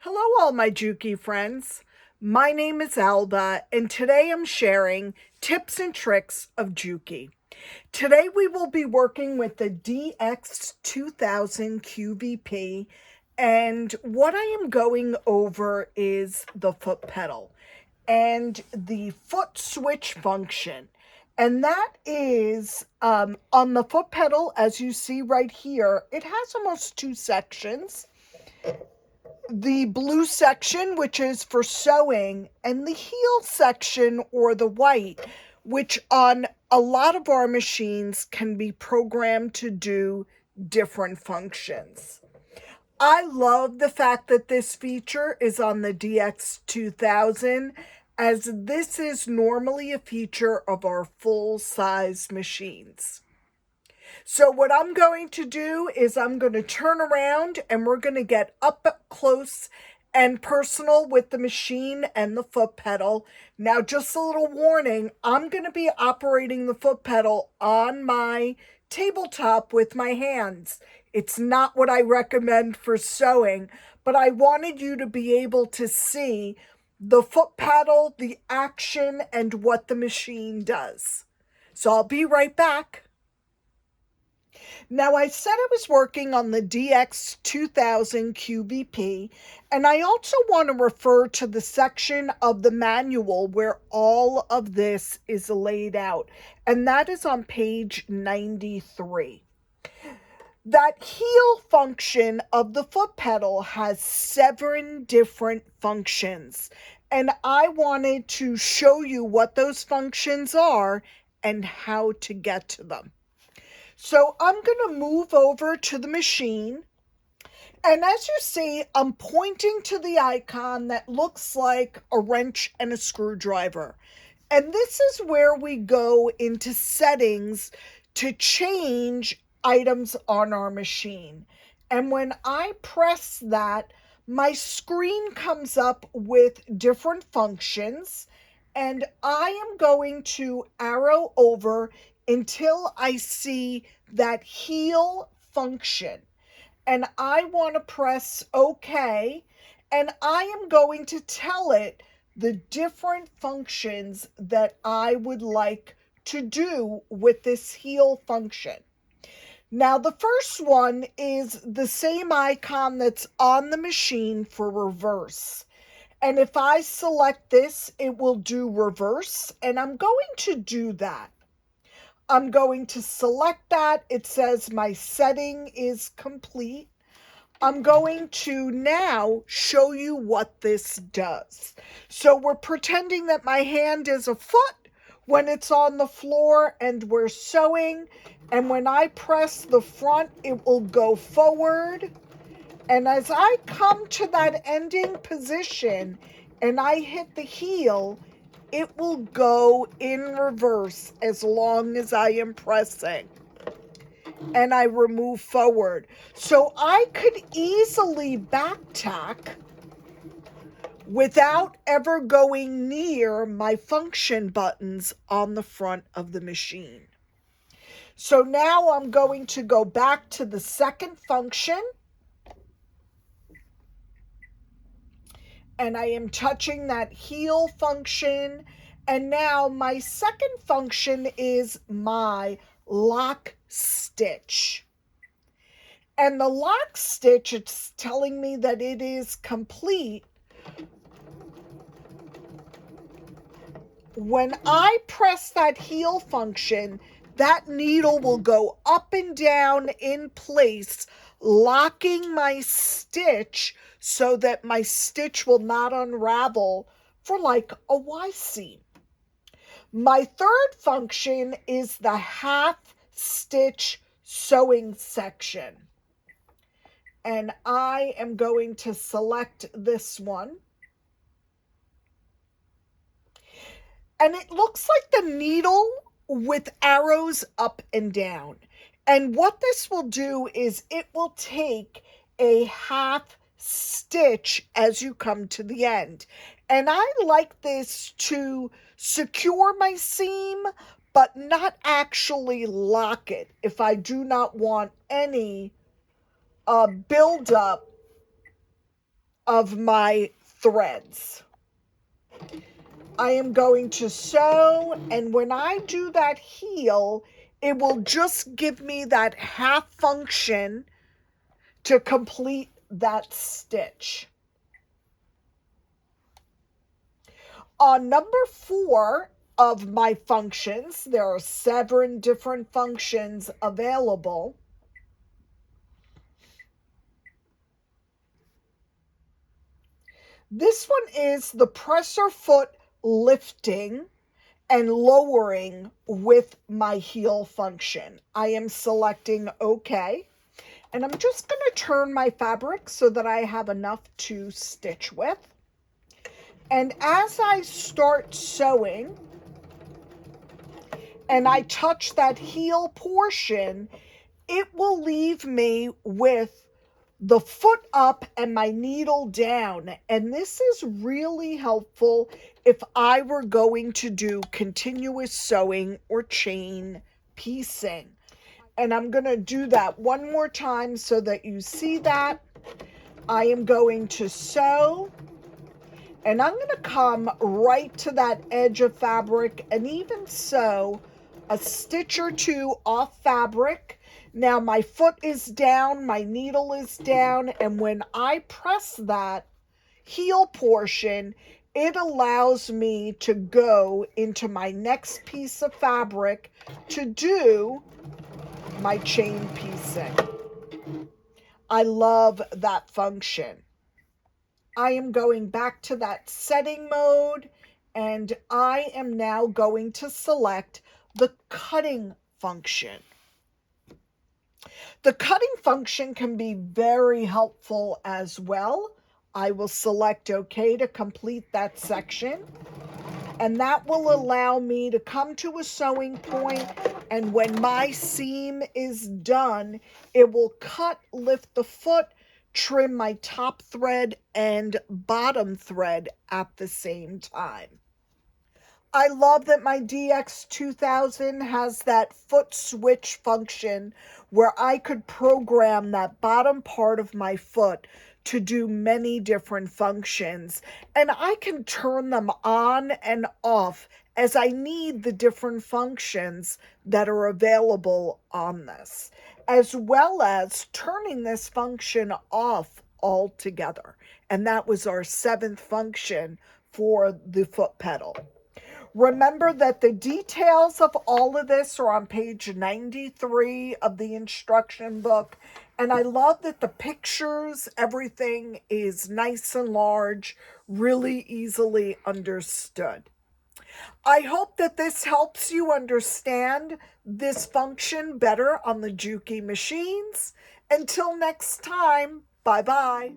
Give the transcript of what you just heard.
Hello, all my JUKI friends. My name is Alba, and today I'm sharing tips and tricks of JUKI. Today we will be working with the DX2000 QVP, and what I am going over is the foot pedal and the foot switch function. And that is on the foot pedal, as you see right here, it has almost two sections: the blue section, which is for sewing, and the heel section, or the white, which on a lot of our machines can be programmed to do different functions. I love the fact that this feature is on the DX2000, as this is normally a feature of our full-size machines. So what I'm going to do is I'm going to turn around and we're going to get up close and personal with the machine and the foot pedal. Now, just a little warning, I'm going to be operating the foot pedal on my tabletop with my hands. It's not what I recommend for sewing, but I wanted you to be able to see the foot pedal, the action, and what the machine does. So I'll be right back. Now, I said I was working on the DX2000 QVP, and I also want to refer to the section of the manual where all of this is laid out, and that is on page 93. That heel function of the foot pedal has 7 different functions, and I wanted to show you what those functions are and how to get to them. So I'm going to move over to the machine. And as you see, I'm pointing to the icon that looks like a wrench and a screwdriver. And this is where we go into settings to change items on our machine. And when I press that, my screen comes up with different functions, and I am going to arrow over until I see that heel function. And I want to press OK, and I am going to tell it the different functions that I would like to do with this heel function. Now, the first one is the same icon that's on the machine for reverse. And if I select this, it will do reverse, and I'm going to do that. I'm going to select that. It says my setting is complete. I'm going to now show you what this does. So we're pretending that my hand is a foot when it's on the floor and we're sewing. And when I press the front, it will go forward. And as I come to that ending position and I hit the heel, it will go in reverse as long as I am pressing. And I remove forward. So I could easily backtack without ever going near my function buttons on the front of the machine. So now I'm going to go back to the second function. And I am touching that heel function. And now my second function is my lock stitch. And the lock stitch, it's telling me that it is complete. When I press that heel function, that needle will go up and down in place, locking my stitch so that my stitch will not unravel for like a Y seam. My third function is the half stitch sewing section. And I am going to select this one. And it looks like the needle with arrows up and down. And what this will do is it will take a half stitch as you come to the end. And I like this to secure my seam, but not actually lock it if I do not want any buildup of my threads. I am going to sew, and when I do that heel, it will just give me that half function to complete that stitch. On number 4 of my functions, there are 7 different functions available. This one is the presser foot lifting and lowering with my heel function. I am selecting OK, and I'm just going to turn my fabric so that I have enough to stitch with. And as I start sewing and I touch that heel portion, it will leave me with the foot up and my needle down. And this is really helpful if I were going to do continuous sewing or chain piecing. And I'm going to do that one more time so that you see that. I am going to sew, and I'm going to come right to that edge of fabric and even sew a stitch or 2 off fabric. Now my foot is down, my needle is down, and when I press that heel portion, it allows me to go into my next piece of fabric to do my chain piecing. I love that function. I am going back to that setting mode, and I am now going to select the cutting function. The cutting function can be very helpful as well. I will select OK to complete that section, and that will allow me to come to a sewing point, and when my seam is done, it will cut, lift the foot, trim my top thread and bottom thread at the same time. I love that my DX2000 has that foot switch function where I could program that bottom part of my foot to do many different functions, and I can turn them on and off as I need the different functions that are available on this, as well as turning this function off altogether. And that was our 7th function for the foot pedal. Remember that the details of all of this are on page 93 of the instruction book. And I love that the pictures, everything is nice and large, really easily understood. I hope that this helps you understand this function better on the JUKI machines. Until next time, bye-bye.